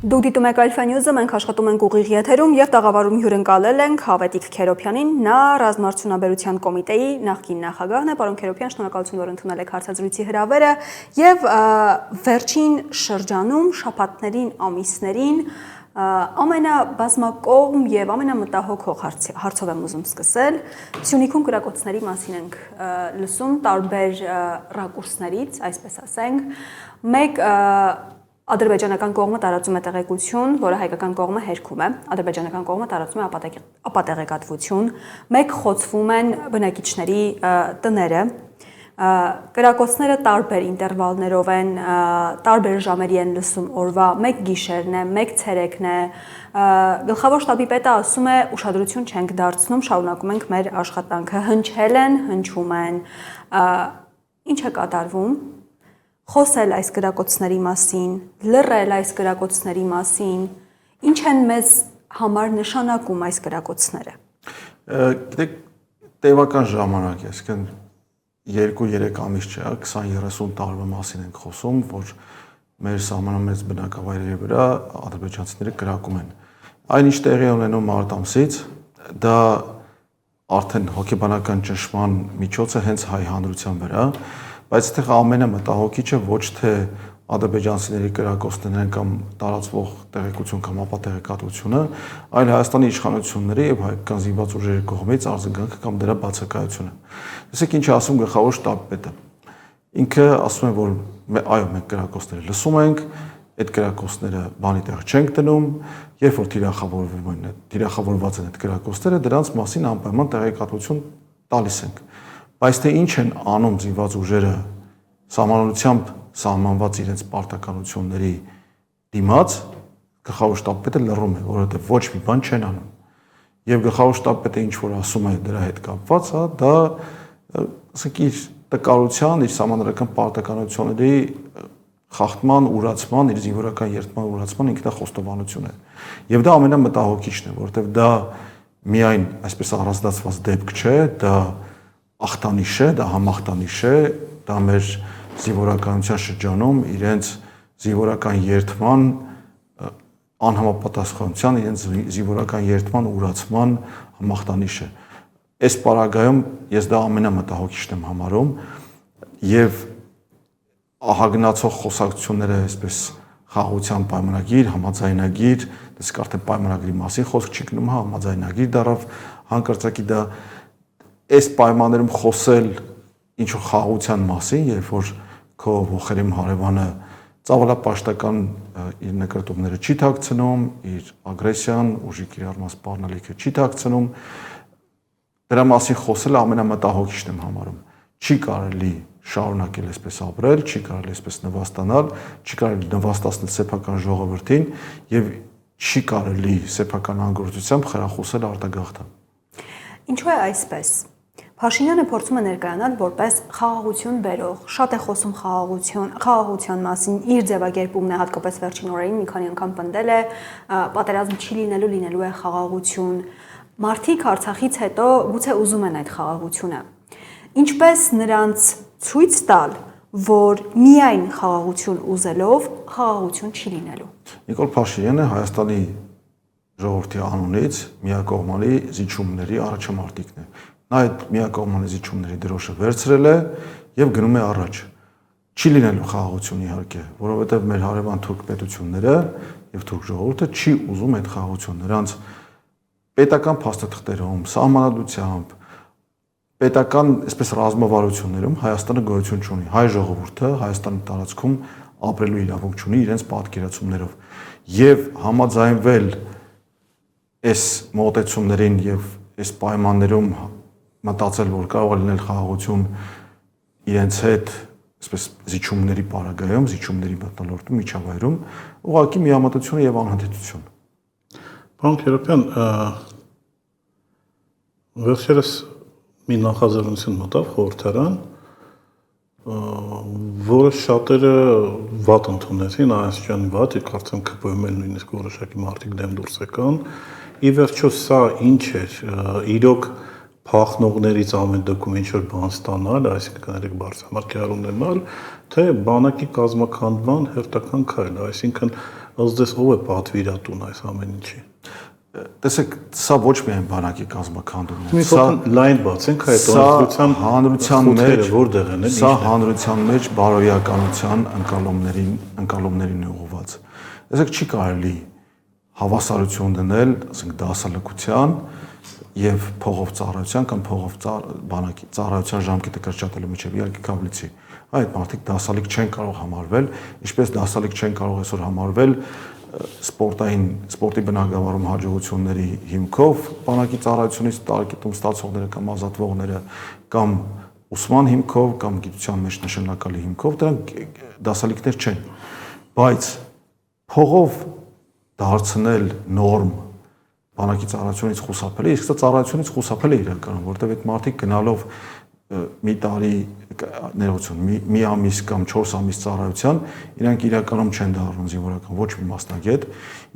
Դուք դիտում եք Alpha News-ը, մենք աշխատում ենք ուղիղ եթերում եւ տաղավարում հյուրընկալել ենք Հավետիք Քերոփյանին, նա ռազմարտությունաբերության կոմիտեի նախկին նախագահն է, պարոն Քերոփյան, շնորհակալություն, որ ընդունել եք հարցազրույցի հրավերը եւ վերջին շրջանում շաբաթներին, ամիսներին ամենաբազմակողմ եւ ամենամտահոգող հարցով եմ ուզում սկսել։ Սյունիքում կրակոցների մասին ենք լսում տարբեր ռակուրսներից, այսպես ասենք։ Մեկ ադրբեջանական կողմը տարածում է տեղեկություն, որը հայկական կողմը հերքում է, ադրբեջանական կողմը տարածում է ապատեղեկատվություն, մեկ խոցվում են բնակիչների տները, կրակոցները տարբեր ինտերվալներով են, տարբեր ժամերի են լսում օրվա, մեկ գիշերն է, մեկ ցերեկն է, գլխավոր շտաբի պետը ասում է ուշադրություն չենք դարձնում, շարունակում ենք մեր աշխատանքը, հնչել են, հնչում են, ինչ է կատարվում։ Խոսել այս կրակոցների մասին, լռել այս կրակոցների մասին, ինչ են մեզ համար նշանակում այս կրակոցները։ Գիտեք, տևական ժամանակ է, այսինքն 2-3 ամիս չէ, 20-30 տարվա մասին ենք խոսում, որ մեր սահմանամերձ բնակավայրերի վրա ադրբեջանցիները կրակում են։ Այնինչ տեղի ունենում մարտ ամսից, դա արդեն հոգեբանական ճնշման միջոց է հենց հայ հանրության վրա, բայց այդտեղ ամենամտահոգիչը ոչ թե ադրբեջանցիների կրակոցներն են կամ տարածվող տեղեկություն կամ ապատեղեկատվությունը, այլ Հայաստանի իշխանությունների եւ հայկական զինված ուժերի կողմից արձագանքը կամ դրա բացակայությունը։ Տեսեք ինչ է ասում գլխավոր շտաբի պետը։ Ինքը ասում է, որ այո, մենք կրակոցները լսում ենք, այդ կրակոցները բանի տեղ չենք դնում, երբ որ թիրախավորված են այդ կրակոցները, դրանց մասին անպայման տեղեկատվություն տալիս ենք։ Բայց թե ինչ են անում զինված ուժերը սահմանությամբ սահմանված իրենց պարտականությունների դիմաց, գլխավոր շտաբի պետը լռում է, որովհետև ոչ մի բան չեն անում։ Եվ գլխավոր շտաբի պետը ինչ որ ասում է դրա հետ կապված, դա ասենք իր տկարության, իր սահմանադրական պարտականությունների խախտման, ուրացման, իր զինվորական երդման ուրացման ինքնախոստովանություն է։ Եվ դա ամենամտահոգիչն է, որովհետև դա միայն այսպես առանձնացված դեպք չէ, դա ախտանիշ է, դա համախտանիշ է, դա մեր զինվորականության շրջանում իրենց զինվորական երդման անհամապատասխանության, իրենց զինվորական երդման ուրացման համախտանիշ է։ Այս պարագայում ես դա ամենամտահոգիչն եմ համարում եւ ահագնացող խոսակցությունները այսպես խաղաղության պայմանագիր, համաձայնագիր, դες արդեն պայմանագրի մասին խոսք չի գնում, համաձայնագիր դարավ հանկարծակի դա այս պայմաններում խոսել ինչ-որ խաղաղության մասին, երբ որ քո ողերեմ հարևանը ծավալապաշտական իր նկարտումները չի թաքցնում, իր ագրեսիան, ուժի կիրառման սպառնալիքը չի թաքցնում, դրա մասին խոսելը ամենամտահոգիչն եմ համարում։ Չի կարելի շարունակել այսպես ապրել, չի կարելի այսպես նվաստանալ, չի կարելի նվաստացնել սեփական ժողովրդին եւ չի կարելի սեփական անգործությամբ խրախուսել արտագաղթը։ Ինչու է այսպես։ Փաշինյանը փորձում է ներկայանալ որպես խաղաղություն բերող, շատ է խոսում խաղաղության մասին, իր ձևակերպումն է հատկապես վերջին օրերին մի քանի անգամ պնդել է, պատերազմ չի լինելու է խաղաղություն։ Մարդիկ Արցախից հետո գուցե ուզում են այդ խաղաղությունը։ Ինչպես նրանց ցույց տալ, որ միայն խաղաղություն ուզելով խաղաղություն չի լինելու։ Նիկոլ Փաշինյանը Հայաստանի ժողովրդի անունից միակողմանի զիջումների առաջամարտիկն է։ Նա այդ միակողմանի զիջումների դրոշը վերցրել է եւ գնում է առաջ։ Չի լինելու խաղաղություն իհարկե, որովհետեւ մեր հարևան թուրք պետությունները եւ թուրք ժողովուրդը չի ուզում այդ խաղաղություն։ Նրանց պետական փաստաթղթերում, սահմանադրությամբ, պետական այսպես ռազմավարություններում Հայաստանը գոյություն չունի։ Հայ ժողովուրդը Հայաստանի տարածքում ապրելու իրավունք չունի իրենց պատկերացումներով։ Եվ համաձայնվել այս մոտեցումներին եւ այս պայմաններում մտածել, որ կարող է լինել խաղաղություն իրենց հետ, այսպես զիջումների պարագայում, զիջումների մթնոլորտում, միջավայրում, ուղղակի միամտություն եւ անհանդիպություն։ Պարոն Քերոփյան, վերջերս մի նախաձեռնություն մտավ խորհրդարան, որը շատերը վատ ընդունեցին, այսինքն վատ, կարծեմ ԿՊ-ում էլ նույնիսկ որոշակի մարդիկ դեմ դուրս եկան։ Ի վերջո սա ինչ էր, իրոք փախնողներից ամեն դեպքում ինչ-որ բան ստանալ, այսինքն երեք բարձրամարքի առունենալ, թե բանակի կազմաքանդման հերթական քայլ, այսինքն ըստ ես ով է պատվիրատուն այս ամեն ինչի։ Տեսեք, սա ոչ միայն բանակի կազմաքանդումն է։ Մի փոքր լայն բացենք այդ հանրության մեջ որտեղ են, սա հանրության մեջ բարոյականության ընկալումներին է ուղղված։ Տեսեք, չի կարելի հավասարություն դնել, ասենք, դասալքության եւ փողով ծառայության կամ փողով բանակի ծառայության ժամկետը կրճատելու միջև իհարկե կապլիցի։ Այդ մարդիկ դասալիկ չեն կարող համարվել, ինչպես դասալիկ չեն կարող այսօր համարվել սպորտի բնագավառում հաջողությունների հիմքով բանակի ծառայությունից տարեկտում ստացողները կամ ազատվողները կամ ուսման հիմքով կամ գիտության մեջ նշանակալի հիմքով դրանք դասալիկներ չեն, բայց փողով դարձնել նորմ բանակի ծառայությունից խուսափել է, իսկ սա ծառայությունից խուսափել է իրականում, որտեղ այդ մարդիկ գնալով մի տարի ներողություն, մի ամիս կամ 4 ամիս ծառայության, իրենք իրականում չեն դառնում զինվորական ոչ մի մասնագետ,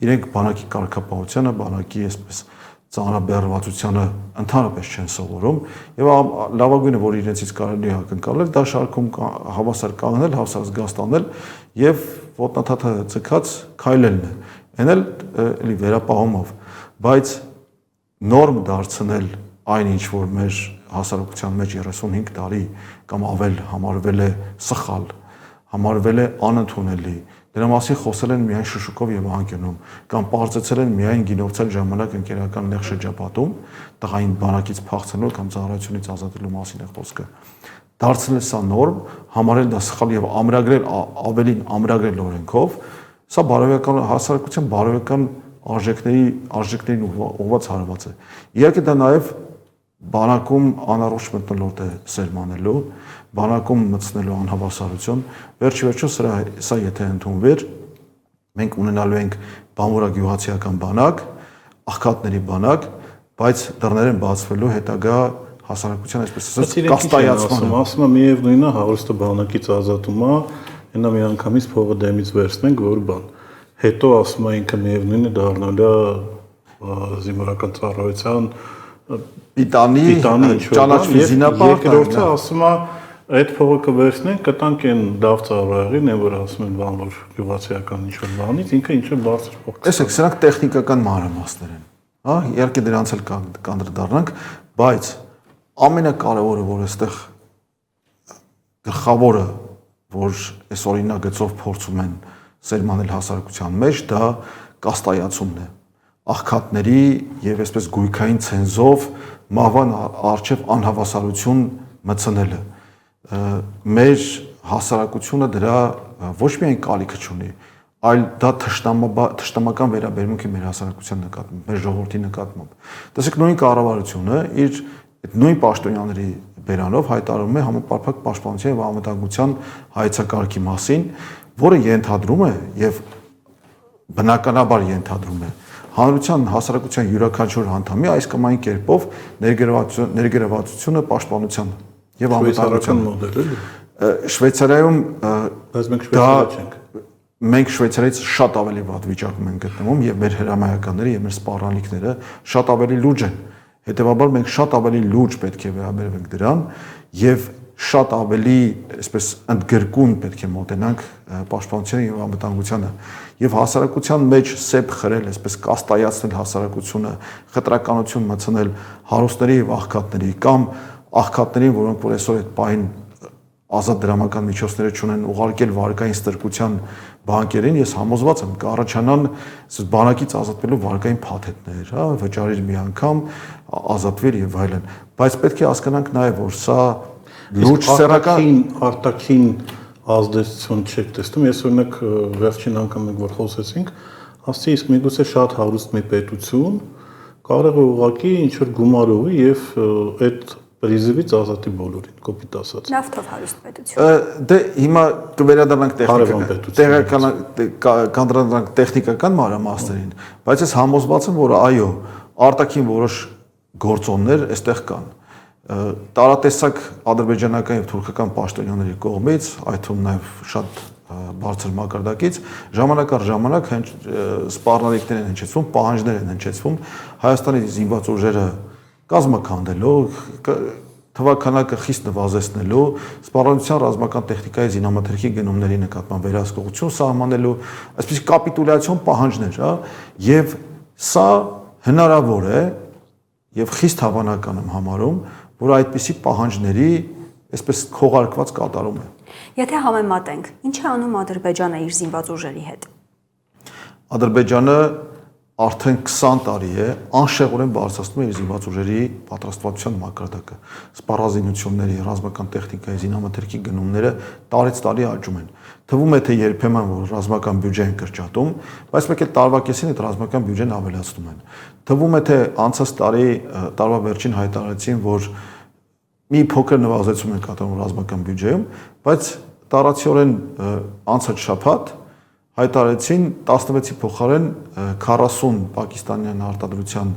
իրենք բանակի կարգապահությանը, բանակի այսպես ծանրաբեռնվածությանը ընդհանրապես չեն սովորում, եւ լավագույնը, որ իրենցից կարելի է ակնկալել, դա շարքում հավասար կանգնել, հավասար զգաստանել եւ ոտնաթաթը ցկած քայլելն է։ Այն էլ էլի վերապահումով, բայց նորմ դարձնել այն ինչ որ մեր հասարակության մեջ 35 տարի կամ ավել համարվել է սխալ, համարվել է անընդունելի, դրա մասին խոսել են միայն շշուկով եւ անկյունում, կամ պարզեցել են միայն գինովցել ժամանակ ընկերական նեղ շրջապատում, տղային բանակից փախցնելու կամ ծառայությունից ազատելու մասին է խոսքը։ Դարձնել սա նորմ, համարել դա սխալ եւ ամրագրել ավելին ամրագրել օրենքով, սա բարոյական հասարակության բարոյական արժեքներին ուղղված հարված է։ Իհարկե դա նաեւ բանակում անառողջ մթնոլորտ է սերմանելու, բանակում մտցնելու անհավասարություն, վերջիվերջո սա եթե ընդունվեր, մենք ունենալու ենք բանվորագյուղացիական բանակ, աղքատների բանակ, բայց դռներ են բացվելու հետագա հասարակության այսպես ասած կաստայացման։ Ասում եմ միևնույնն է, հարուստը բանակից ազատում է, այնա մի անգամից փողը դեմից վերցնենք, որ բան։ Հետո ասում է ինքը միևնույնն է դառնալու զինվորական ծառայության Պիտանի ճանաչվի զինապարտ, երկրորդը ասում է այդ փողը կվերցնենք, կտանք այն լավ ծառայողին, այն որ ասում են բանվոր գյուղացիական ինչ-որ բանից, ինքը ինչ-որ բարձր փող։ Տեսեք, սրանք տեխնիկական մանրամասներ են, հա, իհարկե դրանց էլ կանդրադառնանք, բայց ամենակարևորը, որ այստեղ գլխավորը, որ այս օրինագծով փորձում են սերմանել հասարակության մեջ, դա կաստայացումն է։ Աղքատների եւ այսպես գույքային ցենզով մահվան արժեվ անհավասարություն մտցնելը մեր հասարակությունը դրա ոչ միայն կարիքը չունի, այլ դա թշնամական վերաբերմունք է մեր հասարակության նկատմամբ, մեր ժողովրդի նկատմամբ։ Տեսեք, նույն կառավարությունը իր այդ նույն պաշտոնյաների բերանով հայտարարում է համապարփակ պաշտպանության եւ անվտանգության հայեցակարգի մասին, որը ենթադրում է եւ բնականաբար ենթադրում է հանրության հասարակության յուրաքանչյուր անդամի այս կամ այն կերպով ներգրավվածությունը պաշտպանության եւ անվտանգության մոդելը։ Շվեյցարիայում բայց մենք Շվեյցարիա չենք։ Մենք Շվեյցարիայից շատ ավելի վատ վիճակում ենք գտնվում եւ մեր հրամայականները եւ մեր սպառնալիքները շատ ավելի լուրջ են։ Հետևաբար մենք շատ ավելի լուրջ պետք է վերաբերվենք դրան եւ շատ ավելի այսպես ընդգրկուն պետք է մոտենանք պաշտպանության եւ անվտանգությանը եւ հասարակության մեջ սեփ խրել, այսպես կաստայացնել հասարակությունը, խտրականություն մտցնել հարուստների եւ աղքատների կամ աղքատներին, որոնք որ այսօր այդ պահին ազատ դրամական միջոցները չունեն, ուղարկել վարկային ստրկության բանկերին, ես համոզված եմ կառաջանան բանակից ազատվելու վարկային փաթեթներ, հա, վճարիր մի անգամ, ազատվիր եւ այլն, բայց պետք է հասկանանք նաեւ որ սա լուրջ սեռական արտաքին ազդեցություն չեք տեսնում։ Ես օրինակ վերջին անգամ մենք որ խոսեցինք, ասացի իսկ միգուցե շատ հարուստ մի պետություն կարող է ուղղակի ինչ որ գումար ուղի եւ այդ պրիզիվից ազատի բոլորին, կոպիտ ասած։ Նավթով հարուստ պետություն։ Դե հիմա կվերադառնանք կանդրադառնանք տեխնիկական մանրամասներին, բայց ես համոզված եմ, որ այո, արտաքին որոշ գործոններ այստեղ կան։ Տարատեսակ ադրբեջանական եւ թուրքական պաշտոնյաների կողմից, այդ թվում նաեւ շատ բարձր մակարդակից ժամանակ առ ժամանակ սպառնալիքներ են հնչեցվում, պահանջներ են հնչեցվում Հայաստանի զինված ուժերը կազմաքանդելով, թվականակը խիստ նվազեցնելու, սպառազինության ռազմական տեխնիկայի զինամթերքի գնումների նկատմամբ վերահսկողություն սահմանելու, այսպես կապիտուլյացիոն պահանջներ, հա, եւ սա հնարավոր է եւ խիստ հավանական եմ համարում, որ այդպիսի պահանջների այսպես քողարկված կատարում է։ Եթե համեմատենք, ինչ է անում Ադրբեջանը իր զինված ուժերի հետ։ Ադրբեջանը արդեն 20 տարի է անշեղորեն բարձրացնում է իր զինված ուժերի պատրաստվածության մակարդակը։ Սպառազինությունների, ռազմական տեխնիկայի, զինամթերքի գնումները տարեց տարի աճում են։ Թվում է թե երբեմն որ ռազմական բյուջե են կրճատում, բայց մեկ էլ տարվա կեսին այդ ռազմական բյուջեն ավելացնում են։ Թվում է թե անցած տարի տարվա վերջին հայտարարեցին, որ մի փոքր նվազեցում են կատարում ռազմական բյուջեում, բայց տարածիորեն անցած շաբաթ հայտարարեցին 16-ի փոխարեն 40 պակիստանյան արտադրության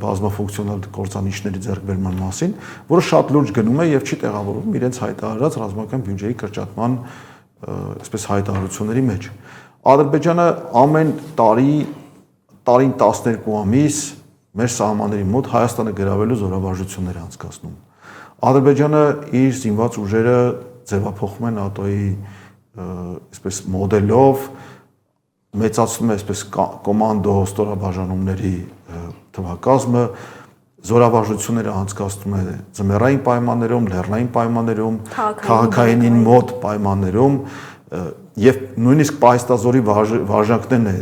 բազմաֆունկցիոնալ կործանիչների ձեռքբերման մասին, որը շատ լուրջ գնում է եւ չի տեղավորվում իրենց հայտարարած ռազմական բյուջեի կրճատման այսպես հայտարարությունների մեջ։ Ադրբեջանը ամեն տարին 12 ամիս մեր սահմանների մոտ Հայաստանը գրավելու զորավարժություններ է անցկացնում։ Ադրբեջանը իր զինված ուժերը ձևափոխում է ՆԱՏՕ-ի այսպես մոդելով, մեծացնում է այսպես կոմանդո ստորաբաժանումների թվակազմը, զորավարժությունները անցկացնում է ձմեռային պայմաններում, լեռնային պայմաններում, քաղաքայինին մոտ պայմաններում եւ նույնիսկ պայստազորի վարժանքներն է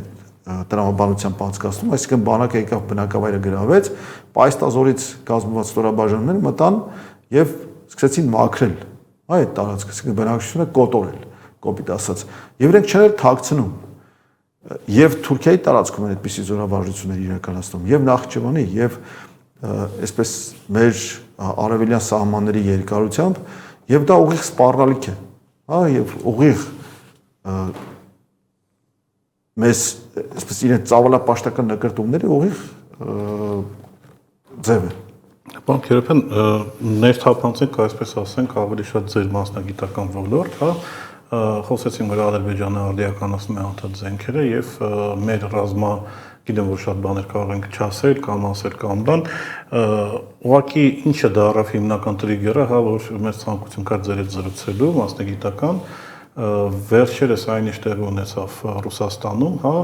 տրամաբանությամբ անցկացնում, այսինքն բանակը եկավ բնակավայրը գրավեց, պայստազորից կազմված ստորաբաժանումները մտան եւ սկսեցին մաքրել այդ տարածքը, այսինքն բնակչությունը կոտորել, կոպիտ ասած, եւ իրենք չեն թաքցնում։ Եվ Թուրքիայի տարածքում են այդպիսի զորավարժություններ իրականացնում, եւ Նախճեվանի, եւ այսպես մեր արևելյան սահմանների երկարությամբ, եւ դա ուղիղ սպառնալիք է, հա, եւ ուղիղ մեզ այսպես իրեն ծավալապաշտական նկրտումները ուղիղ ձև է։ Պարոն Քերոբյան, ներթափանցենք, այսպես ասենք, ավելի շատ ձեր մասնագիտական ոլորտ, հա, խոսեցինք, որ Ադրբեջանը արդիականացնում է անդադ զենքերը եւ մեր ռազմա, գիտեմ, որ շատ բաներ կարող ենք չասել կամ ասել կամ բան, ուղղակի ինչը դարավ հիմնական տրիգերը, հա, որ մեր ցանկություն կար ձեր հետ զրուցելու մասնագիտական, վերջերս այն ինչ տեղի ունեցավ Ռուսաստանում, հա,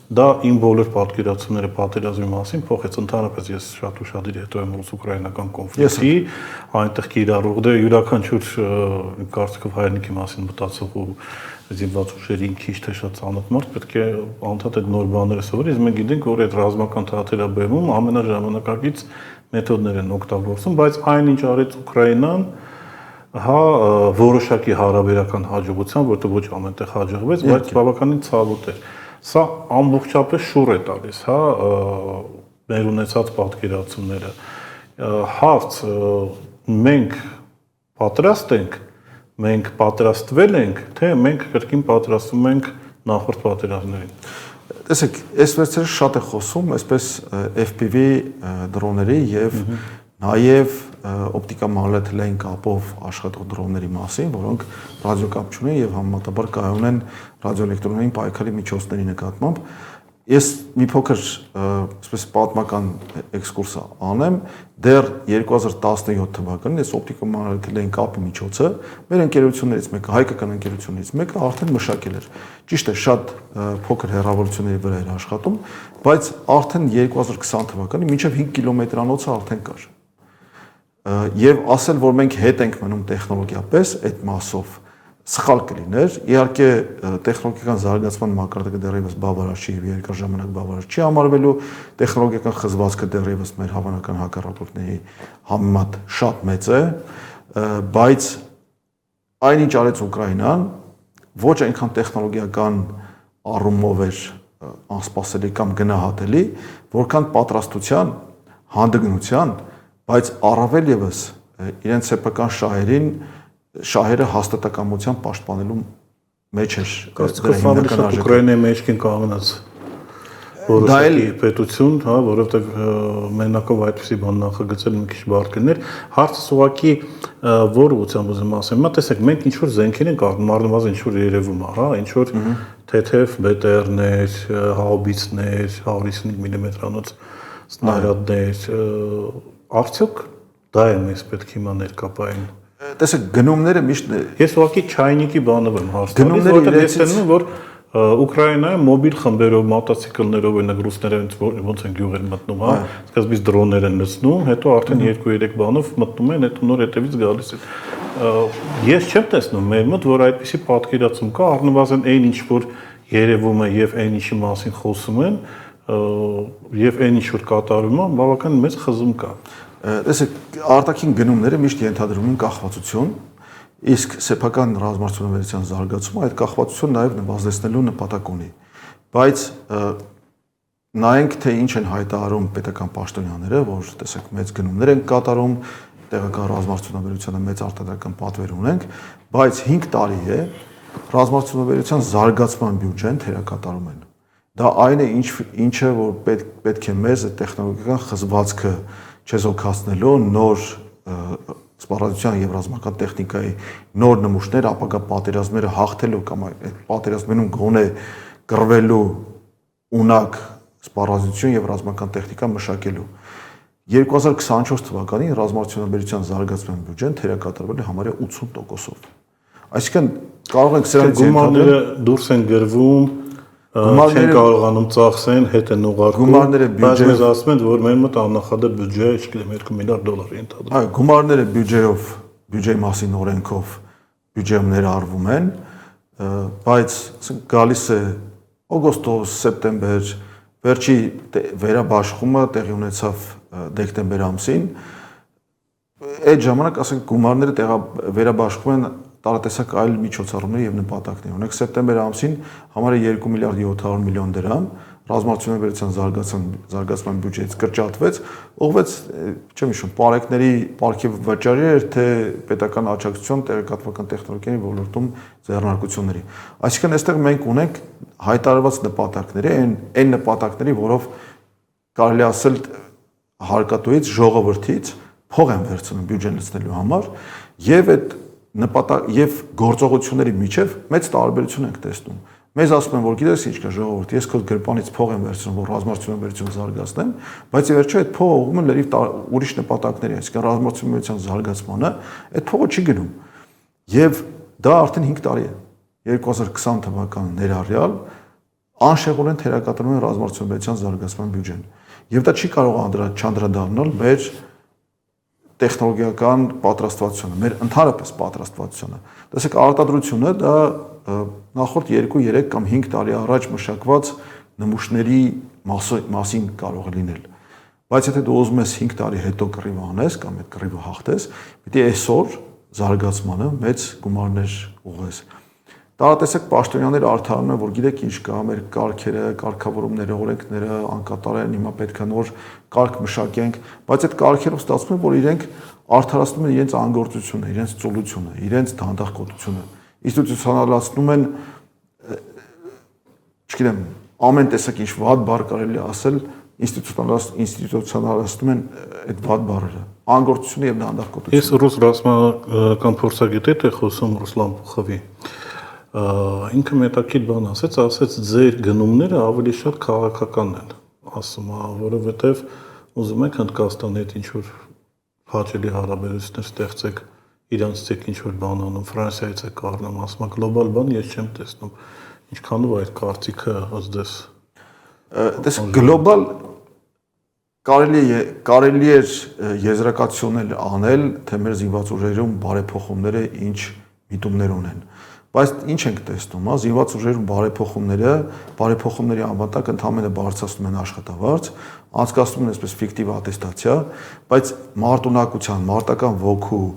դա իմ բոլոր պատկերացումները պատերազմի մասին փոխեց ընդհանրապես ես շատ ուշադիր հետո եմ ռուս-ուկրաինական կոնֆլիկտի այնտեղ կիրառող դե յուրաքանչյուր կարծիքով հայրենիքի մասին մտածող ու զինված ուժերին քիչ թե շատ ծանոթ մարդ պետք է անդադ այդ նոր բաները սովորի, իսկ մենք գիտենք որ այդ ռազմական թատերաբեմում ամենաժամանակակից մեթոդներ են օգտագործում, բայց այնինչ արեց Ուկրաինան, հա, որոշակի հարաբերական հաջողության, որտեղ ոչ ամենտեղ հաջողվեց, բայց բավականին ցավոտ էր։ Սա ամբողջապես շուռ է տալիս, հա, մեր ունեցած պատկերացումները։ Հարց, մենք պատրաստ ենք, մենք պատրաստվել ենք, թե մենք կրկին պատրաստվում ենք նախորդ պատերազմներին։ Տեսեք, այս վերջերս շատ է խոսում, այսպես FPV դրոնների եւ նաև օպտիկամագնետային կապով աշխատող դրոնների մասին, որոնք ռադիոկապ չունեն եւ համեմատաբար կայուն են ռադիոէլեկտրոնային պայքարի միջոցների նկատմամբ։ Ես մի փոքր այսպես պատմական էքսկուրս անեմ, դեռ 2017 թվականին այս օպտիկամագնետային կապի միջոցը մեր ընկերություններից մեկը, հայկական ընկերություններից մեկը արդեն մշակել էր։ Ճիշտ է, շատ փոքր հեռավորությունների վրա էր աշխատում, բայց արդեն 2020 թվականին մինչև 5 կիլոմետրանոցը արդեն կար։ Եվ ասել, որ մենք հետ ենք մնում տեխնոլոգիապես այդ մասով սխալ կլիներ, իհարկե տեխնոլոգիական զարգացման մակարդակը դեռևս բավարար չի եւ երկար ժամանակ բավարար չի համարվելու, տեխնոլոգիական խզվածքը դեռևս մեր հավանական հակառակորդների համեմատ շատ մեծ է, բայց այնինչ արեց Ուկրաինան, ոչ այնքան տեխնոլոգիական առումով էր անսպասելի կամ գնահատելի, որքան պատրաստության, հանդգնության, բայց առավել եւս իրենց սեփական շահերը հաստատակամությամբ պաշտպանելու մեջ էր։ Կարծիքով Ուկրաինայի մեջքին կանգնած որոշակի պետություն, հա, որովհետև մենակով այդպիսի բան նախագծել մի քիչ բարդ կներ։ Հարցը ուղղակի որ ուղղությամբ ուզում ասեմ, մա տեսեք, մենք ինչ որ զենքեր ենք առնում, առնվազն ինչ որ երևում է, հա, ինչ որ թեթև բետերներ, հաուբիցներ, 155 մմ-անոց սնայրադներ, արդյոք Դա է մեզ պետք հիմա ներկապային։ Տեսեք, գնումները միշտ Ես ուղղակի չայնիկի բանով եմ հարցնում, Գնումները որտեղ ես իրենցից- տեսնում եմ, որ Ուկրաինայում մոբիլ խմբերով, մոտոցիկլներով օրինակ ռուսները ոնց են գյուղեր մտնում, հա, սկզբից դրոններ են լցնում, հետո արդեն 2-3 բանով մտնում են, հետո նոր հետևից գալիս են։ Ես չեմ տեսնում մեր մոտ, որ այդպիսի պատկերացում կա, առնվազն այն ինչ որ երևում է եւ այն ինչի մասին խոսում են, եւ այն ինչ որ կատարվում է, բավական մեծ խզում կա։ Տեսեք, արտաքին գնումները միշտ ենթադրում են կախվածություն, իսկ սեփական ռազմարտությունների զարգացումը այդ կախվածությունը նաև նվազեցնելու նպատակ ունի։ Բայց նայենք թե ինչ են հայտարարում պետական պաշտոնյաները, որ տեսեք մեծ գնումներ են կատարում, տեղական ռազմարտությունների մեծ արտադրական պատվեր ունենք, բայց 5 տարի է ռազմարտությունների զարգացման բյուջեն թերակատարում են։ Դա այն է ինչը որ պետք է մեզ տեխնոլոգիական խզվածքը չեզոքացնելու նոր սպառազինության եւ ռազմական տեխնիկայի նոր նմուշներ ապագա պատերազմները հաղթելու կամ այդ պատերազմներում գոնե կռվելու ունակ սպառազինություն եւ ռազմական տեխնիկա մշակելու 2024 թվականին ռազմարտությունների զարգացման բյուջեն թերակատարվել է համարյա 80%-ով։ Այսինքն կարող ենք սրանից գումարները դուրս են գրվում, չեն կարողանում ծախսեն, հետ են ուղարկում, բայց մեզ ասում են, որ մեր մոտ աննախադեպ բյուջե, չգիտեմ, $2 միլիարդ ենթադրվում։ Այո, գումարները բյուջեով, բյուջեի մասին օրենքով բյուջեում ներառվում են, բայց գալիս է օգոստոս, սեպտեմբեր, վերջի վերաբաշխումը տեղի ունեցավ դեկտեմբեր ամսին, այդ ժամանակ ասենք գումարները վերաբաշխում են տարատեսակ այլ միջոցառումներ եւ նպատակներ։ Օրինակ սեպտեմբեր ամսին համարյա $2 միլիարդ 700 միլիոն դրամ ռազմարտությունների զարգացման բյուջեից կրճատվեց, ուղղվեց, չեմ հիշում, պարեկների պարգև վճարի էր, թե պետական աջակցություն տեղեկատվական տեխնոլոգիայի ոլորտում ձեռնարկությունների։ Այսինքն այստեղ մենք ունենք հայտարարված նպատակների, այն նպատակների, որով կարելի ասել հարկատուից, ժողովրդից փող են վերցնում բյուջեն լցնելու համար եւ այդ նպատակ եւ գործողությունների միջև մեծ տարբերություն ենք տեսնում։ Մեզ ասում են, որ գիտես ինչ կա ժողովուրդ, ես քո գրպանից փող եմ վերցնում, որ ռազմարտությունների զարգացնեմ, բայց ի վերջո այդ փողը ուղղում է լրիվ ուրիշ նպատակների, այսինքն ռազմարտությունների զարգացմանը, այդ փողը չի գնում։ Եվ դա արդեն 5 տարի է։ 2020 թվականին ներառյալ անշեղորեն թերակատարում են ռազմարտությունների զարգացման բյուջեն։ Եվ դա չի կարող չանդրադառնալ մեր տեխնոլոգիական պատրաստվածությունը, մեր ընդհանրապես պատրաստվածությունը։ Տեսեք, արտադրությունը դա նախորդ 2-3 կամ 5 տարի առաջ մշակված նմուշների մասին կարող է լինել։ Բայց եթե դու ուզում ես 5 տարի հետո կռիվ անես կամ այդ կռիվը հաղթես, պիտի այսօր զարգացմանը մեծ գումարներ ուղղես։ Տարատեսակ պաշտոնյաները արդարանում են, որ գիտեք ինչ կա, մեր կարգերը, կարգավորումները, օրենքները անկատար են, հիմա պետք է նոր կարգ մշակենք, բայց այդ կարգերով ստացվում է, որ իրենք արդարացնում են իրենց անգործությունը, իրենց ծուլությունը, իրենց դանդաղկոտությունը, ինստիտուցիոնալացնում են, չգիտեմ, ամեն տեսակ ինչ վատ բառ կարելի ասել, ինստիտուցիոնալացնում են այդ վատ բառերը, անգործությունը եւ դանդաղկոտությունը։ Ես ռուս ռազմական փորձագետ եմ խոսում Ռուսլան Պուխովի։ Ինքը մետաքիլ բան ասեց ձեր գնումները ավելի շատ քաղաքական են, ասում է, որովհետև ուզում եք Հնդկաստանի հետ ինչ-որ հաճելի հարաբերություններ ստեղծեք, իրանցից եք ինչ-որ բան անում, Ֆրանսիայից եք առնում, ասում է գլոբալ բան ես չեմ տեսնում, ինչքանով այդ կարծիքը ըստ դες գլոբալ կարելի է եզրակացություններ անել, թե մեր զինված ուժերում բարեփոխումները ինչ միտումներ ունեն։ Բայց ինչ ենք տեսնում, հա, զինված ուժերում բարեփոխումների անվտանգ ընդհանրապես բարձրացնում են աշխատավարձ, անցկացնում են այսպես ֆիկտիվ ատեստացիա, բայց մարտունակության, մարտական ոգու,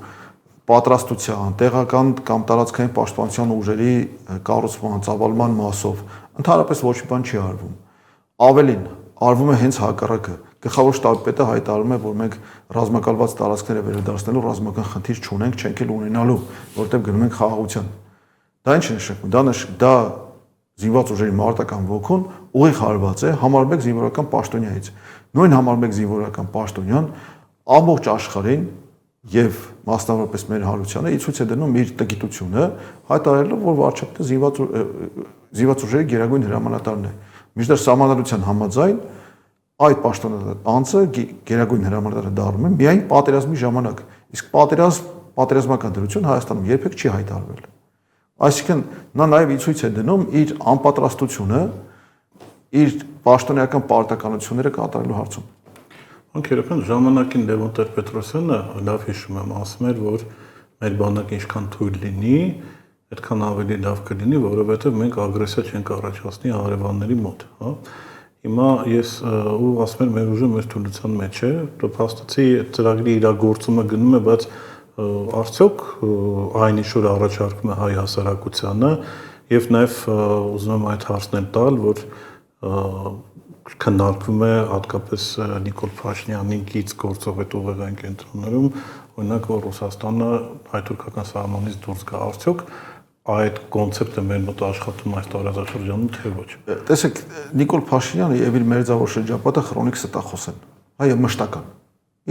պատրաստության, տեղական կամ տարածքային պաշտպանության ուժերի կառուցման, ծավալման մասով ընդհանրապես ոչ մի բան չի արվում։ Ավելին, արվում է հենց հակառակը։ Գլխավոր շտաբի պետը հայտարարում է, որ մենք ռազմակալված տարածքները վերադարձնելու ռազմական խնդիր չունենք, չենք էլ ունենալու, որտեղ գնում ենք խաղաղության։ Դա ինչ է նշանակում։ Դա զինված ուժերի մարտական ոգուն ուղիղ հարված է համարում եք զինվորական պաշտոնյայից։ Նույն համարում եք զինվորական պաշտոնյան ամբողջ աշխարհին եւ մասնավորապես մեր հարությանը ի ցույց է դնում իր տգիտությունը, հայտարարելով, որ վարչապետը զինված ուժերի գերագույն հրամանատարն է։ Մինչդեռ սահմանադրության համաձայն այդ պաշտոնը անձը գերագույն հրամանատարը դառնում է միայն պատերազմի ժամանակ։ Իսկ պատերազմական դրություն Հայաստանում երբեք չի հայտարարվել։ Այսինքն նա նաև ցույց է դնում իր անպատրաստությունը իր պաշտոնեական պարտականությունները կատարելու հարցում։ Անկերական ժամանակին Լևոն Տեր-Պետրոսյանը լավ հիշում եմ, ասում էր, որ մեր բանակը ինչքան թույլ լինի, այդքան ավելի լավ կլինի, որովհետև մենք ագրեսիա չենք առաջացնի հարևանների մոտ, հա։ Հիմա ես ու ասում եմ, մեր ուժը մեր թուլության մեջ է, փաստացի ծրագրի իրագործումը գնում է, բայց արդյոք այն ինչ որ առաջարկում է հայ հասարակությանը եւ նաեւ ուզում եմ այդ հարցն տալ, որ քննարկվում է հատկապես Նիկոլ Փաշինյանի գից գործող այդ ուղեղային կենտրոններում, օրինակ որ Ռուսաստանը հայ-թուրքական սահմանից դուրս գա, արդյոք այդ կոնցեպտը մեր մոտ աշխատում այս տարածաշրջանում թե ոչ։ Տեսեք, Նիկոլ Փաշինյանը եւ իր մերձավոր շրջապատը քրոնիկ ստախոս են, հա եւ մշտական։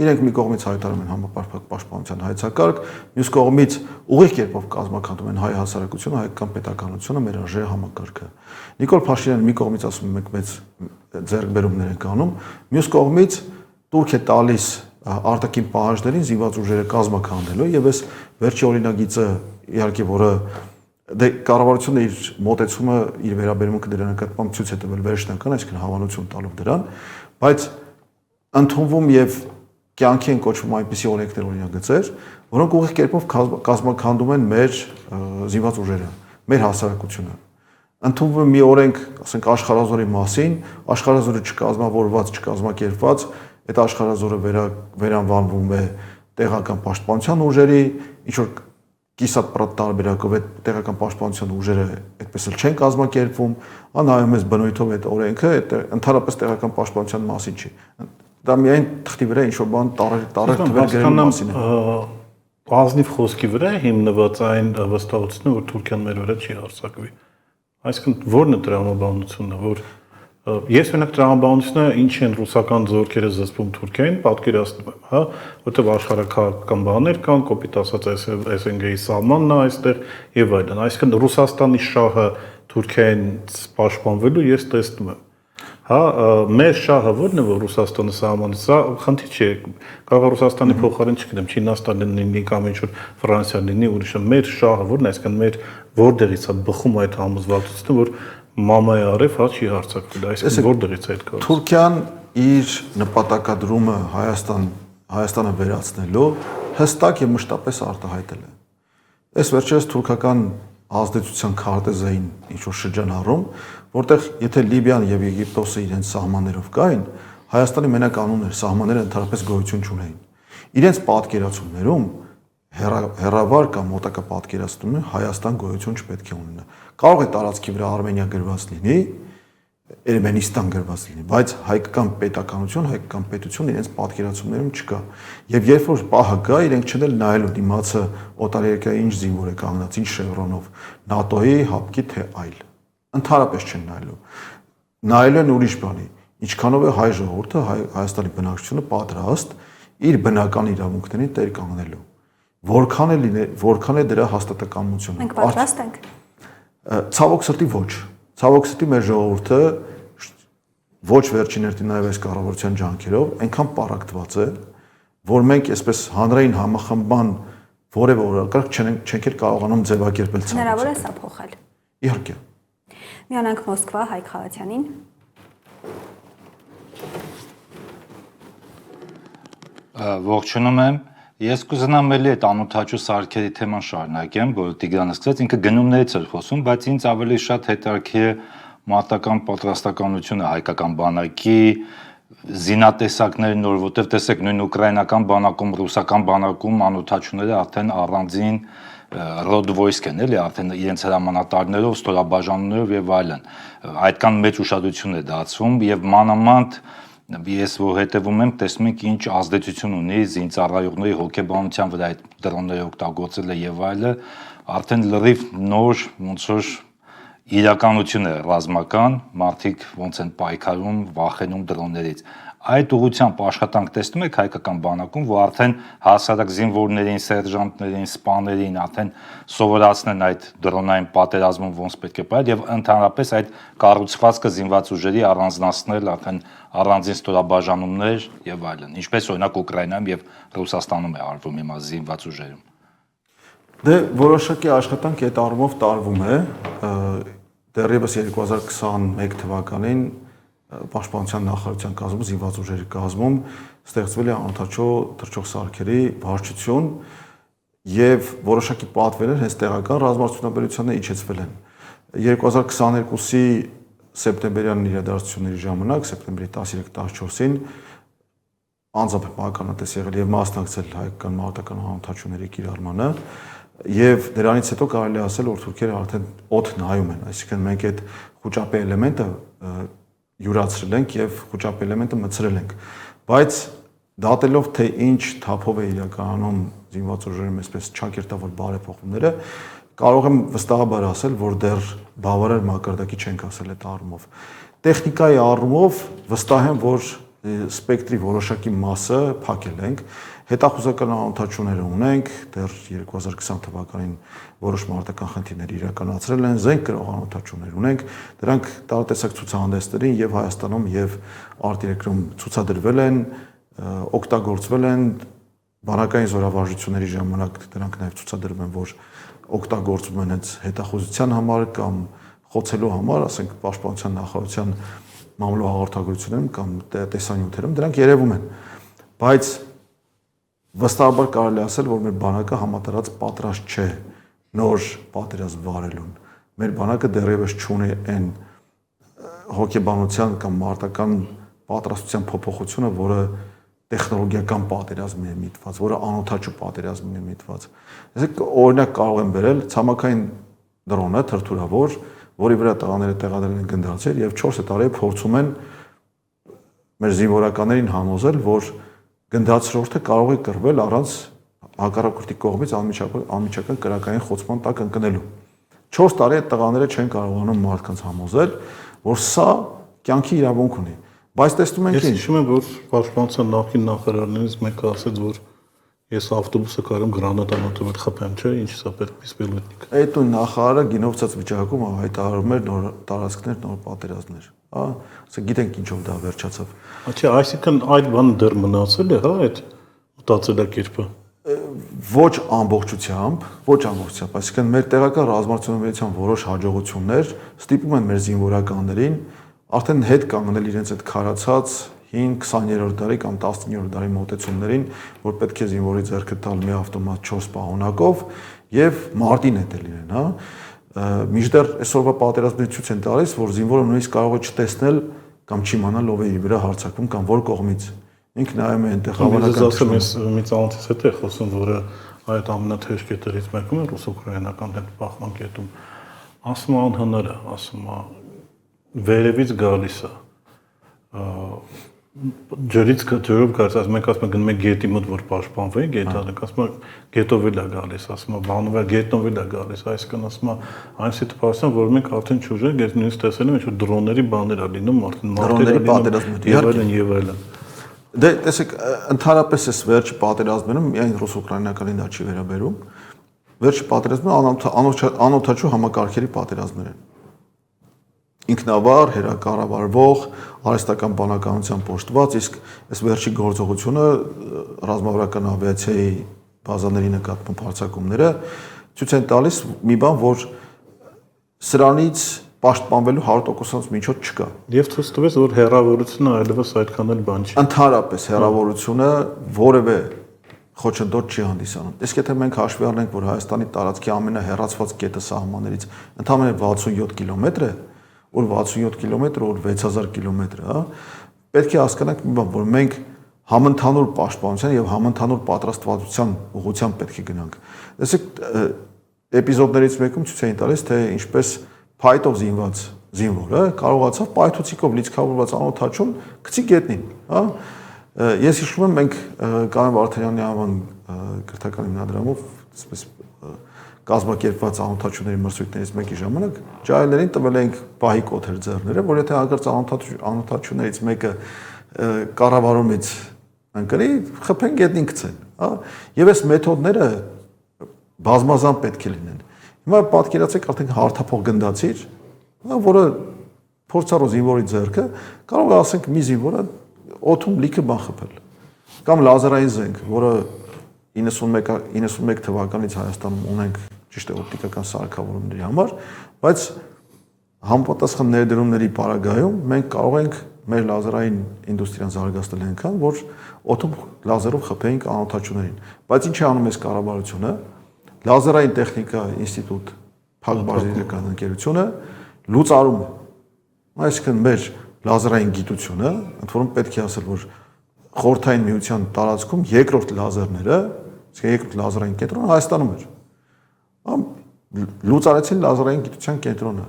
Իրենք մի կողմից հայտարարում են համապարփակ պաշտպանության հայեցակարգ, մյուս կողմից ուղիղ կերպով կազմակերպում են հայ հասարակությունը, հայկական պետականությունը, մեր արժե համակարգը։ Նիկոլ Փաշինյանը մի կողմից ասում է մենք մեծ ձեռքբերումներ ենք անում, մյուս կողմից տուրք է տալիս արտաքին պահանջներին զինված ուժերը կազմակերպելու եւ այս վերջի օրինագիծը իհարկե որը դե կառավարությունը իր մոտեցումը իր վերաբերմունքը դրա նկատմամբ ցույց է տվել վերջնական, այսինքն հավանություն տալով դրան, բայց ընդունվում եւ կյանքի են կոչվում այնպիսի օրենքներ օրինագծեր, որոնք ուղիղ կերպով կազմակերպում են մեր զինված ուժերը, մեր հասարակությունը։ Ընդունվում է մի օրենք, ասենք աշխարհազորի մասին, աշխարհազորը չկազմավորված, չկազմակերպված, այդ աշխարհազորը վերանվանվում է տեղական պաշտպանության ուժերի, ինչ որ կիսատ տարբերակով այդ տեղական պաշտպանության ուժերը այդպես էլ չեն կազմակերպվում, նայում ես բնույթով այդ օրենքը, ընդհանրապես տեղական պաշտպանության մասին չի։ Դա միայն թղթի վրա ինչ որ բան տարեր թվեր գրելու մասին է։ Ազնիվ խոսքի վրա հիմնված այն վստահությունն որ Թուրքիան մեր վրա չի հարձակվի։ Այսինքն ո՞րն է տրամաբանությունը, որ ես օրինակ տրամաբանությունը ինչ են ռուսական զորքերը զսպում Թուրքիային, պատկերացնում եմ, հա, որտեղ աշխարհակահաղական բաներ կան, կոպիտ ասած SNG-ի սահմանն է այստեղ եւ այլն։ Այսինքն Ռուսաստանի շահը Թուրքիային պաշտպանվելու ես տեսնում եմ։ Հա, մեր շահը ո՞րն է, որ Ռուսաստանը սահմանը, սա խնդիր չէ, կարող է Ռուսաստանի փոխարեն չգիտեմ, Չինաստանն լինի կամ ինչ-որ Ֆրանսիան լինի, ուրիշը մեր շահը ո՞րն է, այսինքն մեր որտեղից է բխում այդ համոզվածությունը, որ մամայի արև հա չի հարձակվել, այսինքն որտեղից է այդ կողմը։ Թուրքիան իր նպատակադրումը Հայաստանը վերացնելու հստակ եւ մշտապես արտահայտել է։ Այս վերջերս թուրքական ազդեցության քարտեզային ինչ-որ շրջանառում, որտեղ եթե Լիբիան եւ Եգիպտոսը իրենց սահմաններով կային, Հայաստանի մենակ անուններ սահմանները ընդհանրապես գոյություն չունեին։ Իրենց պատկերացումներում հերավար կամ մոտակա պատկերացումներում Հայաստան գոյություն չպետք է ունենա։ Կարող է տարածքի վրա Արմենիա գրված լինի, Էրմենիստան գրված լինի, բայց հայկական պետականություն, հայկական պետություն իրենց պատկերացումներում չկա։ Եվ երբ որ պահը կա, իրենք չեն էլ նայելու դիմացը օտարերկրյա ինչ զինվոր է կանգնած, ինչ շևրոնով, ՆԱՏՕ-ի, ՀԱՊԿ-ի թե այլ։ Ընդհանրապես չեն նայելու։ Նայելու են ուրիշ բանի։ Ինչքանով է հայ ժողովուրդը, Հայաստանի բնակչությունը պատրաստ իր բնական իրավունքներին տեր կանգնելու։ Որքան է դրա հաստատակամությունը։ Մենք պատրաստ ենք։ Ցավոք սրտի ոչ։ Ցավոք սրտի մեր ժողովուրդը ոչ վերջին հերթին նաև այս կառավարության ջանքերով այնքան պարակտված է, որ մենք այսպես հանրային համախմբան որևէ օրակարգ չենք կարողանում ձևակերպել ցավոք։ Հնարավոր է սա փոխել։ Իհարկե։ Միանանք Մոսկվա Հայկ Խաղաթյանին։ Ողջունում եմ։ Ես կուզենամ էլի այդ անօթաչու սարքերի թեման շարունակեմ, որ Տիգրանը սկսեց, ինքը գնումներից էր խոսում, բայց ինձ ավելի շատ հետաքրքիր է մարտական պատրաստականությունը հայկական բանակի զինատեսակների նոր, որտեղ տեսեք նույն ուկրաինական բանակում, ռուսական բանակում անօթաչուները արդեն առանձին road voice են, էլի, արդեն իրենց հրամանատարներով, ստորաբաժանումներով եւ այլն։ Այդքան մեծ ուշադրություն է դարձվում եւ մանավանդ ես որ հետևում եմ, տեսնում ենք ինչ ազդեցություն ունի զինծառայողների հոգեբանության վրա այդ դրոնները օգտագործելը եւ այլը, արդեն լրիվ նոր ոնց որ իրականություն է ռազմական, մարդիկ ոնց են պայքարում, վախենում դրոններից։ այդ ուղղությամբ աշխատանք տեսնում եք հայկական բանակում, որ արդեն հասարակ զինվորներին, սերժանտներին, սպաներին արդեն սովորացնեն այդ դրոնային պատերազմում ոնց պետք է πάει եւ ընդհանրապես այդ կառուցվածքը զինված ուժերի առանձնացնել արդեն առանձին ստորաբաժանումներ եւ այլն, ինչպես օրինակ Ուկրաինայում եւ Ռուսաստանում է արվում հիմա զինված ուժերում։ Դե որոշակի աշխատանք այդ առումով տարվում է, դեռևս 2021 թվականին Պաշտպանության նախարարության կազմում, զինված ուժերի կազմում ստեղծվել է անօթաչու թռչող սարքերի վարչություն եւ որոշակի պատվերներ հենց տեղական ռազմարտությունաբերությանը իջեցվել են։ 2022-ի սեպտեմբերյան իրադարձությունների ժամանակ, սեպտեմբերի 13-14-ին անձամբ ականատես եղել եւ մասնակցել հայկական մարտական անօթաչուների կիրառմանը եւ դրանից հետո կարելի է ասել, որ թուրքերը արդեն օդ նայում են, այսինքն մենք այդ խոճապի էլեմենտը յուրացրել ենք եւ խոճապի էլեմենտը մցրել ենք, բայց դատելով թե ինչ թափով է իրականում զինված ուժերում այսպես ճակերտավոր բարեփոխումները, կարող եմ վստահաբար ասել, որ դեռ բավարար մակարդակի չենք ասել այդ առումով։ Տեխնիկայի առումով վստահ եմ, որ սպեկտրի որոշակի մասը փակել ենք, հետախուզական անօթաչուներ ունենք, դեռ 2020 թվականին որոշ մարտական խնդիրներ իրականացրել են, զենք կրող անօթաչուներ ունենք, դրանք տարատեսակ ցուցահանդեսներին եւ Հայաստանում եւ արտերկրում ցուցադրվել են, օգտագործվել են բանակային զորավարժությունների ժամանակ դրանք նաեւ ցուցադրվում են, որ օգտագործվում են հենց հետախուզության համար կամ խոցելու համար, ասենք պաշտպանության նախարարության մամլո հաղորդագրություններում կամ տեսանյութերում դրանք երևում են, բայց վստահաբար կարելի ասել, որ մեր բանակը համատարած պատրաստ չէ նոր պատերազմ վարելուն։ Մեր բանակը դեռևս չունի այն հոգեբանության կամ մարտական պատրաստության փոփոխությունը, որը տեխնոլոգիական պատերազմի է միտված, որը անօթաչու պատերազմին է միտված։ Այսինքն օրինակ կարող եմ բերել ցամաքային դրոնը, թրթուրավոր, որի վրա տղաները տեղադրել են գնդացեր եւ 4 տարի փորձում են մեր զինվորականներին համոզել, որ գնդացրորդը կարող է կռվել առանց հակառակորդի կողմից անմիջական կրակային խոցման տակ ընկնելու։ 4 տարի այդ տղաները չեն կարողանում մարդկանց համոզել, որ սա կյանքի իրավունք ունի։ Բայց տեսնում ենք ինչ։ Ես հիշում եմ, որ պաշտպանության նախկին նախարարներից մեկը ասաց, որ ես ավտոբուսը կարում գրանատանատով խփեմ, չէ՞, ինչ սա պիսպելոտնիկ։ Այդ ու նախարարը գինովցած վիճակում հայտարարում էր նոր տարածքներ, նոր պատերազմներ, հա, ասա գիտենք ինչով դա վերջացավ։ Չէ, այսինքն այդ բանը դեռ մնացել է, հա, այդ մտածելակերպը։ Ոչ ամբողջությամբ, այսինքն մեր տեղական ռազմարտությունների որոշ հաջողություններ ստիպում են մեր զինվորականներին արդեն հետ կանգնել իրենց այդ քարացած 5-20-րդ դարի կամ 19-րդ դարի մոտեցումներին, որ պետք է զինվորի ձեռքը տալ մի ավտոմատ 4 պահոնակով եւ մարտին հետել իրեն, հա։ Մինչդեռ այսօրվա պատերազմները ցույց են տալիս, որ զինվորը նույնիսկ կարող է չտեսնել կամ չիմանալ ով է իր վրա հարձակվում կամ որ կողմից։ Ինքը նայում է այնտեղ հավանական։ Ես մի ծանոթից հետ եմ խոսում, որը այդ ամենաթեժ կետերից մեկում է ռուս-ուկրաինական հետպահման կետում։ Ասում է անհնար է, ասում է վերևից գալիս է։ Ջրով կարծես մենք ասում ենք գնում ենք գետի մոտ որ պաշտպանվի, գետը ասում է գետով էլ է գալիս, ասում է բանով է գետնով էլ է գալիս, այսինքն ասում է այն սիտուացիան, որ մենք արդեն չուժենք, ես նույնիսկ տեսել եմ ինչ որ դրոնների բաներ է լինում, արդեն դրոնների պատերազմներ եւ այլն։ Դե տեսեք, ընդհանրապես այս վերջի պատերազմներում միայն ռուս-ուկրաինականին դա չի վերաբերում։ Վերջի պատերազմները անօթաչու համակարգերի պատերազմներ են։ Ինքնավար, հերակառավարվող, արհեստական բանականության պոշտված, իսկ այս վերջի գործողությունը ռազմավարական ավիացիայի բազաների նկատմամբ հարձակումները ցույց են տալիս մի բան, որ սրանից պաշտպանվելու 100% միջոց չկա։ Եվ ցույց տվեց, որ հեռավորությունը այլևս այդքան էլ բան չի։ Ընդհանրապես հեռավորությունը որևէ խոչընդոտ չի հանդիսանում։ Իսկ եթե մենք հաշվի առնենք, որ Հայաստանի տարածքի ամենահեռացված կետը սահմաններից ընդամենը 67 կիլոմետր է, որ 67 կիլոմետր, որ 6000 կիլոմետր, հա, պետք է հասկանանք մի բան, որ մենք համընդհանուր պաշտպանության եւ համընդհանուր պատրաստվածության ուղղությամբ պետք է գնանք։ Տեսեք, էպիզոդներից մեկում ցույց էին տալիս, թե ինչպես փայտով զինված զինվորը կարողացավ պայթուցիկով լիցքավորված անօթաչուն գցի գետնին, հա։ Ես հիշում եմ մենք Կանան Վարդանյանի անվան կրթական հիմնադրամով այսպես կազմակերպված անօթաչուների մրցույթներից մեկի ժամանակ ջահելներին տվել ենք պահի կոթեր ձեռները, որ եթե հանկարծ անօթաչուներից մեկը կառավարումից ընկնի, խփեն գետնին գցեն, հա։ Եվ այս մեթոդները բազմազան պետք է լինեն։ Հիմա պատկերացեք արդեն հարթափող գնդացիր, որը փորձառու զինվորի ձեռքը կարող է ասենք մի զինվորը օդում լիքը բան խփել։ Կամ լազերային զենք, որը 91 թվականից Հայաստանում ունենք ճիշտ է օպտիկական սարքավորումների համար, բայց համապատասխան ներդրումների պարագայում մենք կարող ենք մեր լազերային ինդուստրիան զարգացնել այնքան, որ օդում լազերով խփեինք անօթաչուներին։ Բայց ինչ է անում այս կառավարությունը, լազերային տեխնիկա ինստիտուտ Փակ բաժնետական ընկերությունը լուծարում է։ Այսինքն մեր լազերային գիտությունը, ընդ որում պետք է ասել, որ խորհրդային միության տարածքում երկրորդ լազերները, երկրորդ լազերային կենտրոնը Հայաստանում էր։ Լուծարեցին լազերային գիտության կենտրոնը։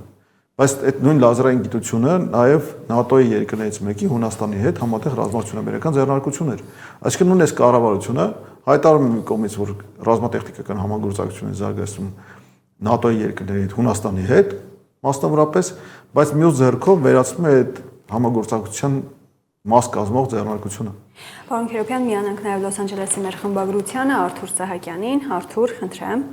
Բայց այդ նույն լազերային գիտությունը նաև ՆԱՏՕ-ի երկրներից մեկի Հունաստանի հետ համատեղ ռազմաարդյունաբերական ձեռնարկություն էր։ Այսինքն նույն այս կառավարությունը հայտարարում է մի կողմից, որ ռազմատեխնիկական համագործակցություն է զարգացնում ՆԱՏՕ-ի երկրների հետ, Հունաստանի հետ, մասնավորապես, բայց մյուս ձեռքով վերացնում է այդ համագործակցության մաս կազմող ձեռնարկությունը։ Պարոն Քերոբյան, միանանք նաև Լոս Անջելեսի մեր խմբագրությանը Արթուր Սահակյանին։ Արթուր, խնդրեմ։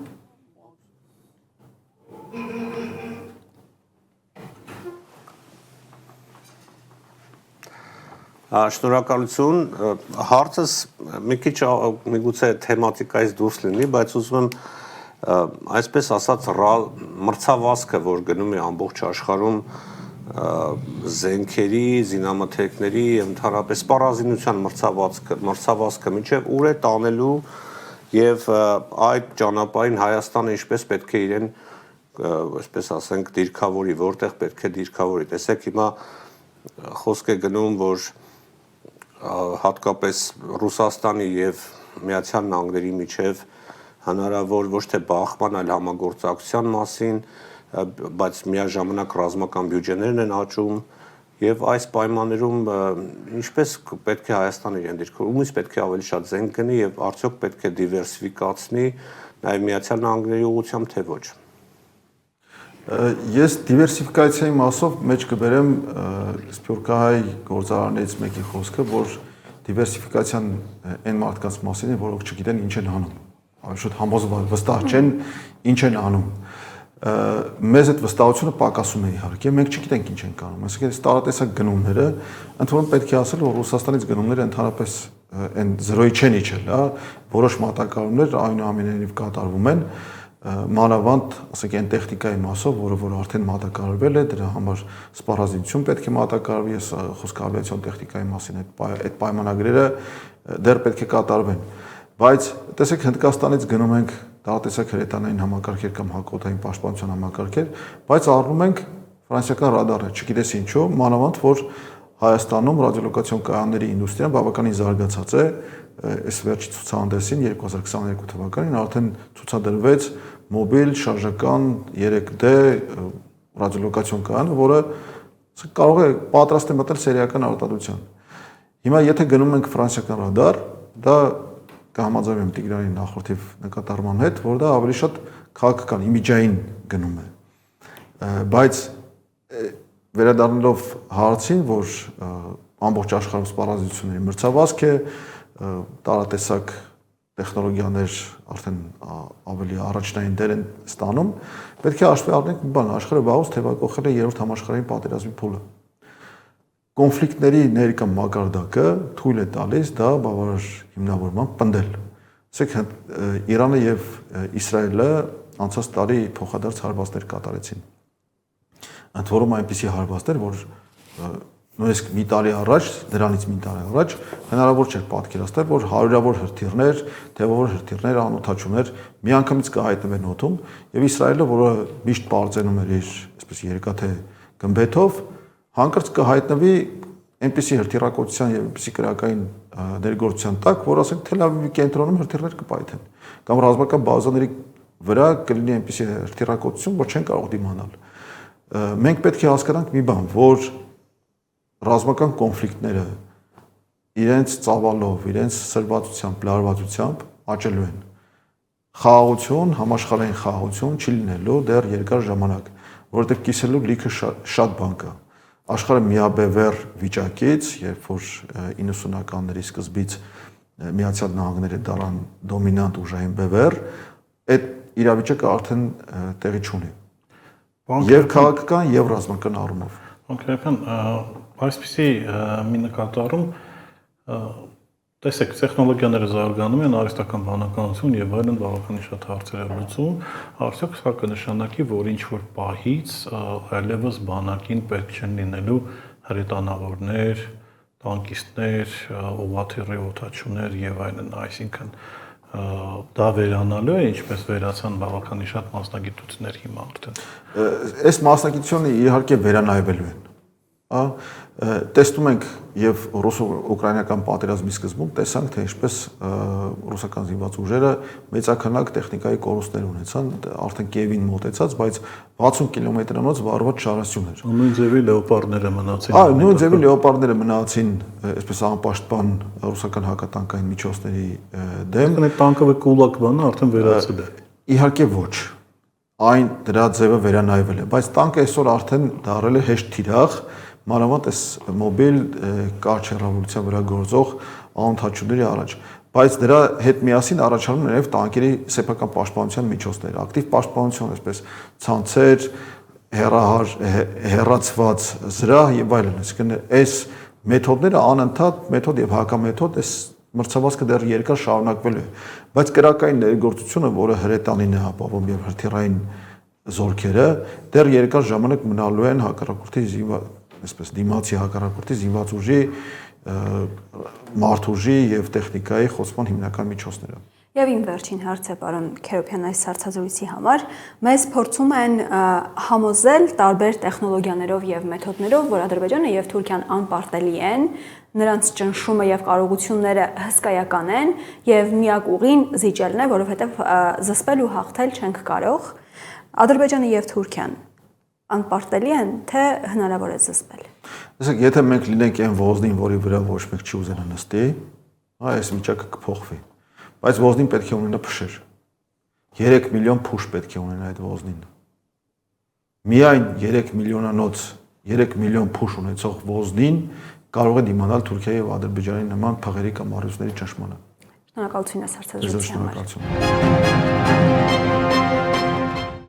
Շնորհակալություն, հարցս մի քիչ միգուցե թեմատիկայից դուրս լինի, բայց ուզում եմ այսպես ասած մրցավազքը, որ գնում է ամբողջ աշխարհում զենքերի, զինամթերքների, ընդհանրապես սպառազինության մրցավազքը մինչև ուր է տանելու եւ այդ ճանապարհին Հայաստանը ինչպես պետք է իրեն, այսպես ասենք, դիրքավորի, որտեղ պետք է դիրքավորի։ Տեսեք, հիմա խոսք է գնում, որ հատկապես Ռուսաստանի եւ Միացյալ Նահանգների միջև հնարավոր ոչ թե բախման, այլ համագործակցության մասին, բայց միաժամանակ ռազմական բյուջեներն են աճում եւ այս պայմաններում ինչպես պետք է Հայաստանը իրեն դիրքավորի, ումից պետք է ավելի շատ զենք գնի եւ արդյոք պետք է դիվերսիֆիկացնի նաեւ Միացյալ Նահանգների ուղղությամբ թե ոչ։ Ես դիվերսիֆիկացիայի մասով մեջ կբերեմ սփյուռքահայ գործարարներից մեկի խոսքը, որ դիվերսիֆիկացիան այն մարդկանց մասին է, որոնք չգիտեն ինչ են անում։ Շուտ համոզված վստահ չեն ինչ են անում։ Մեզ այդ վստահությունը պակասում է իհարկե, մենք չգիտենք ինչ ենք անում։ Այսինքն այս տարատեսակ գնումները, ընդ որում պետք է ասել, որ Ռուսաստանից գնումները ընդհանրապես այն զրոյի չեն իջել, հա, որոշ մատակարարումներ այնուամենայնիվ կատարվում են, մանավանդ, ասենք, այն տեխնիկայի մասով, որ արդեն մատակարարվել է, դրա համար սպառազինություն պետք է մատակարարվի, ես խոսքը ավիացիոն տեխնիկայի մասին, այդ պայմանագրերը դեռ պետք է կատարվեն։ Բայց տեսեք, Հնդկաստանից գնում ենք տարատեսակ հրետանային համակարգեր կամ հակօդային պաշտպանության համակարգեր, բայց առնում ենք ֆրանսիական ռադարը, չգիտես ինչու, մանավանդ որ Հայաստանում ռադիոլոկացիոն կայանների ինդուստրիան բավականին զարգացած է, այս վերջի ցուցահանդեսին 2022 թվականին արդեն ցուցադրվեց մոբիլ շարժական 3D ռադիոլոկացիոն կայանը, որը կարող է պատրաստ է մտնել սերիական արտադրության։ Հիմա եթե գնում ենք ֆրանսիական ռադար, դա կհամաձայնեմ Տիգրանի նախորդիվ նկատառման հետ, որ դա ավելի շատ քաղաքական իմիջային գնում է։ Բայց վերադառնալով հարցին, որ ամբողջ աշխարհում սպառազինությունների մրցավազք է, տարատեսակ տեխնոլոգիաներ արդեն ավելի առաջնային դեր են ստանում, պետք է հաշվի առնենք մի բան, աշխարհը վաղուց թևակողել է երրորդ համաշխարհային պատերազմի փուլը։ Կոնֆլիկտների ներկա մակարդակը թույլ է տալիս դա բավարար հիմնավորմամբ պնդել։ Ասեք, Իրանը եւ Իսրայելը անցած տարի փոխադարձ հարվածներ կատարեցին։ Ընդ որում այնպիսի հարվածներ, որ նույնիսկ մի տարի առաջ, դրանից մի տարի առաջ հնարավոր չէր պատկերացնել, որ հարյուրավոր հրթիռներ, թեւավոր հրթիռներ, անօթաչուներ միանգամից կհայտնվեն օդում, եւ Իսրայելը, որը միշտ բարձրանում էր իր, այսպես երկաթե գմբեթով, հանկարծ կհայտնվի այնպիսի հրթիռակոծության եւ այնպիսի քրեական ներգործության տակ, որ ասենք Թել Ավիվի կենտրոնում հրթիռներ կպայթեն, կամ ռազմական բազաների վրա կլինի այնպիսի հրթիռակոծություն, որ չեն կարող դիմանալ։ Մենք պետք է հասկանանք մի բան, որ ռազմական կոնֆլիկտները իրենց ծավալով, իրենց սրվածությամբ, լարվածությամբ աճելու են։ Խաղաղություն, համաշխարհային խաղաղություն չի լինելու դեռ երկար ժամանակ, որովհետև կիսելու լիքը շատ բան կա։ աշխարհը միաբևեռ վիճակից, երբ որ 90-ականների սկզբից Միացյալ Նահանգները դառան դոմինանտ ուժային բևեռ, այդ իրավիճակը արդեն տեղի չունի։ Եվ քաղաքական եւ ռազմական առումով։ Կոնկրետական այսպիսի մի նկատառում տեսեք, տեխնոլոգիաները զարգանում են, արհեստական բանականություն եւ այլն բավականին շատ հարցեր է լուծում, արդյոք սա կնշանակի, որ ինչ որ պահից այլևս բանակին պետք չեն լինելու հրետանավորներ, տանկիստներ, ուղղաթիռի օդաչուներ եւ այլն, այսինքն դա վերանալու է, ինչպես վերացան բավականին շատ մասնագիտություններ հիմա արդեն։ Այս մասնագիտությունը իհարկե վերանայվելու են։ Տեսնում ենք եւ ռուսո-ուկրաինական պատերազմի սկզբում տեսանք, թե ինչպես ռուսական զինված ուժերը մեծաքանակ տեխնիկայի կորուստներ ունեցան, արդեն Կիևին մոտեցած, բայց 60 կիլոմետրանոց վարված շարասյուն էր։ Նույն ձևի լեոպարդները մնացին։ Նույն ձևի լեոպարդները մնացին, այսպես անպաշտպան ռուսական հակատանկային միջոցների դեմ։ Այդ տանկը կուլակ բանը արդեն վերացել է։ Իհարկե ոչ։ Այն դրա ձևը վերանայվել է, բայց տանկը այսօր արդեն դարել է հեշտ թիրախ, մանավանդ այս մոբիլ կարճ հեռավորության վրա գործող անօդաչուների առաջ, բայց դրա հետ միասին առաջանում են նաև տանկերի սեփական պաշտպանության միջոցներ, ակտիվ պաշտպանություն, այսպես ցանցեր, հեռացված զրահ եւ այլն, այսինքն այս մեթոդները անընդհատ մեթոդ եւ հակամեթոդ այս մրցավազքը դեռ երկար շարունակվելու է, բայց կրակային ներգործությունը, որը հրետանին է ապավում եւ հրթիռային զորքերը, դեռ երկար ժամանակ մնալու են հակառակորդի այսպես դիմացի հակառակորդի զինված ուժի, մարդուժի եւ տեխնիկայի խոցման հիմնական միջոցները։ Եվ իմ վերջին հարցը, պարոն Քերոփյան, այս հարցազրույցի համար մեզ փորձում են համոզել տարբեր տեխնոլոգիաներով եւ մեթոդներով, որ Ադրբեջանը եւ Թուրքիան անպարտելի են, նրանց ճնշումը եւ կարողությունները հսկայական են եւ միակ ուղին զիջելն է, որովհետեւ զսպել ու հաղթել չենք կարող։ Ադրբեջանը եւ Թուրքիան անպարտելի են, թե հնարավոր է զսպել։ Տեսեք, եթե մենք լինենք այն ոզնին, որի վրա ոչ մեկ չի ուզենա նստի, այս վիճակը կփոխվի։ Բայց ոզնին պետք է ունենա փշեր։ 3 միլիոն փուշ պետք է ունենա այդ ոզնին։ Միայն 3 միլիոնանոց 3 միլիոն փուշ ունեցող ոզնին կարող է դիմանալ Թուրքիայի եւ Ադրբեջանի նման փղերի կամ առյուծների ճնշմանը։ Շնորհակալություն այս հարցազրույցի համար։ Շնորհակալություն։